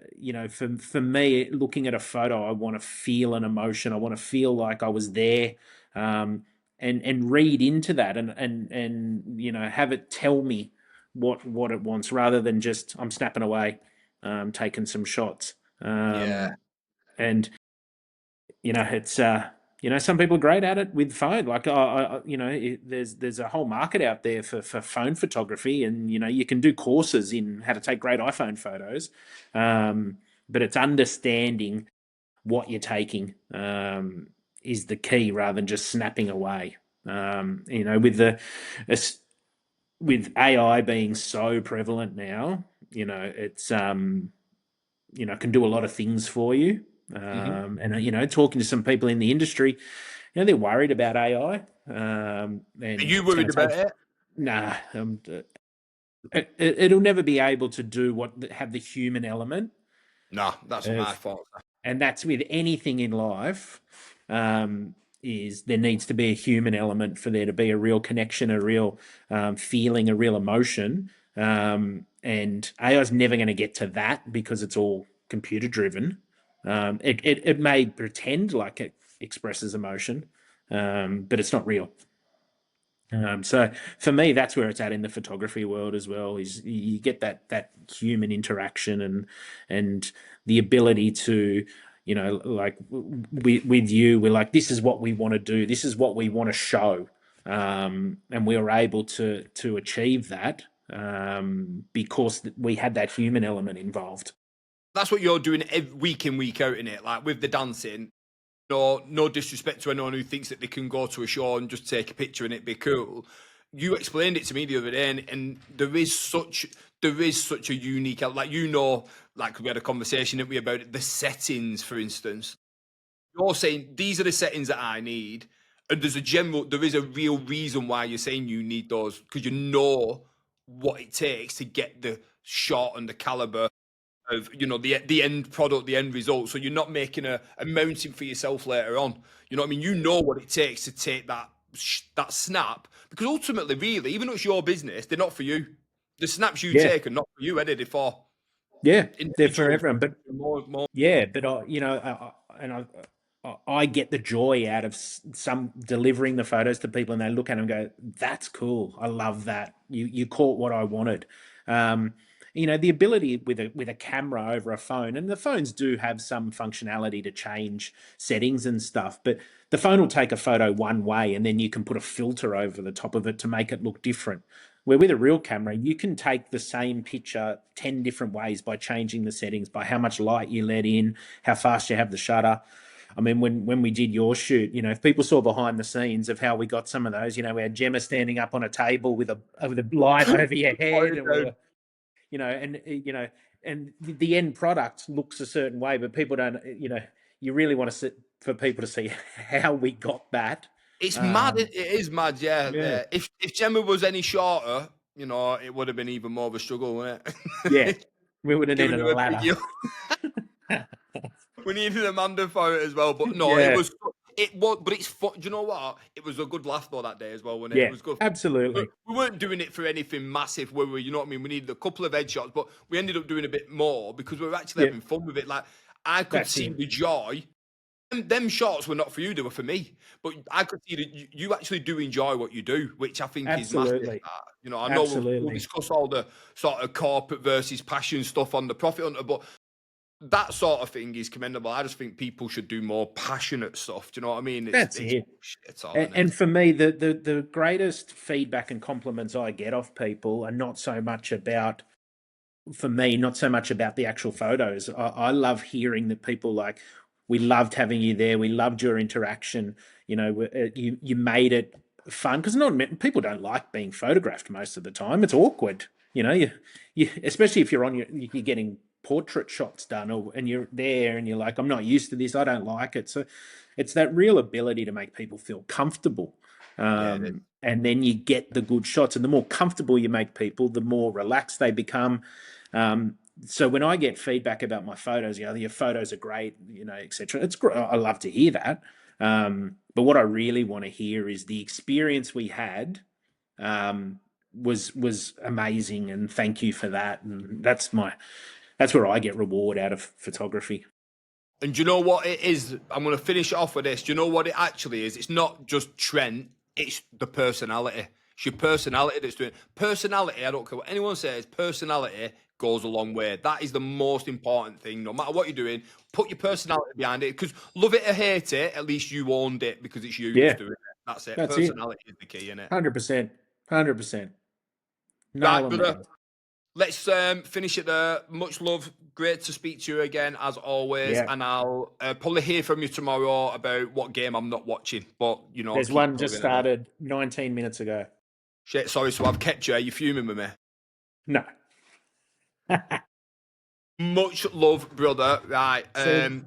for me, looking at a photo, I want to feel an emotion. I want to feel like I was there. And read into that and have it tell me what it wants rather than just I'm snapping away, taking some shots. yeah, And it's some people are great at it with phone. Like there's a whole market out there for phone photography, and you can do courses in how to take great iPhone photos. But it's understanding what you're taking is the key rather than just snapping away. With AI being so prevalent now, it's can do a lot of things for you. And talking to some people in the industry, they're worried about AI. And are you it's going worried to take. about it? Nah, it'll never be able to do have the human element No, that's what I of, thought. and that's with anything in life. Is there needs to be a human element for there to be a real connection, a real feeling, a real emotion. And AI is never going to get to that because it's all computer driven. It may pretend like it expresses emotion, but it's not real. So for me, that's where it's at in the photography world as well. Is you get that human interaction and the ability to, like with you, we're like, this is what we want to do, this is what we want to show, and we were able to achieve that because we had that human element involved. That's what you're doing every week in, week out, in it. Like with the dancing. No disrespect to anyone who thinks that they can go to a show and just take a picture and it be cool. You explained it to me the other day, and there is such a unique, like like we had a conversation, didn't we, about it, the settings, for instance. You're saying these are the settings that I need, and there is a real reason why you're saying you need those because you know what it takes to get the shot and the caliber of the end product, the end result. So you're not making a mountain for yourself later on. You know what I mean? You know what it takes to take that snap because ultimately, really, even though it's your business, they're not for you. The snaps you Yeah, take are not for you, are they? They're for yeah, they're for individuals. everyone. But More. yeah, but I get the joy out of some delivering the photos to people, and they look at them and go, "That's cool. I love that. You caught what I wanted." the ability with a camera over a phone, and the phones do have some functionality to change settings and stuff, but the phone will take a photo one way and then you can put a filter over the top of it to make it look different. Where with a real camera, you can take the same picture 10 different ways by changing the settings, by how much light you let in, how fast you have the shutter. I mean, when we did your shoot, if people saw behind the scenes of how we got some of those, we had Gemma standing up on a table with a light over your head, and we were, and the end product looks a certain way, but people don't, you really want to sit for people to see how we got that. It's mad. It is mad. Yeah. Yeah. If Gemma was any shorter, it would have been even more of a struggle, wouldn't it? Yeah. We would have Giving needed her a a ladder. video. We needed Amanda for it as well, but no, Yeah. it was, but it's fun. Do you know what? It was a good laugh though that day as well, wasn't it? It Yeah, was good. absolutely. We weren't doing it for anything massive, were we? You know what I mean? We needed a couple of headshots, but we ended up doing a bit more because we were actually Yeah, having fun with it. Like I could that's see it. the joy. Them shots were not for you; they were for me. But I could see that you actually do enjoy what you do, which I think is massive. Absolutely. I know we'll Absolutely. discuss all the sort of corporate versus passion stuff on the Profit Hunter, but that sort of thing is commendable. I just think people should do more passionate stuff. Do you know what I mean? That's It's it. shit all in And it. for me, the greatest feedback and compliments I get off people are not so much about, for me, not so much about the actual photos. I love hearing that people like, we loved having you there. We loved your interaction. You made it fun, because not people don't like being photographed most of the time. It's awkward. You especially if you're getting portrait shots done, and you're there and you're like, I'm not used to this. I don't like it. So it's that real ability to make people feel comfortable. Yeah, it is. And then you get the good shots. And the more comfortable you make people, the more relaxed they become. So when I get feedback about my photos, your photos are great, etc. It's great. I love to hear that. But what I really want to hear is the experience we had was amazing, and thank you for that. And that's where I get reward out of photography. And do you know what it is? I'm going to finish it off with this. Do you know what it actually is? It's not just Trent, it's the personality. It's your personality that's doing it. Personality, I don't care what anyone says, personality goes a long way. That is the most important thing. No matter what you're doing, put your personality behind it. Because love it or hate it, at least you owned it because it's you that's Yeah, doing it. That's it. that's it. Personality is the key, innit? 100%. 100%. Nail Right, on the brother. head. Let's finish it there. Much love. Great to speak to you again, as always. Yeah. And I'll probably hear from you tomorrow about what game I'm not watching. But, There's keep one just plugging it. started 19 minutes ago. Shit, sorry, so I've kept you. Are you fuming with me? No. Much love, brother. Right. So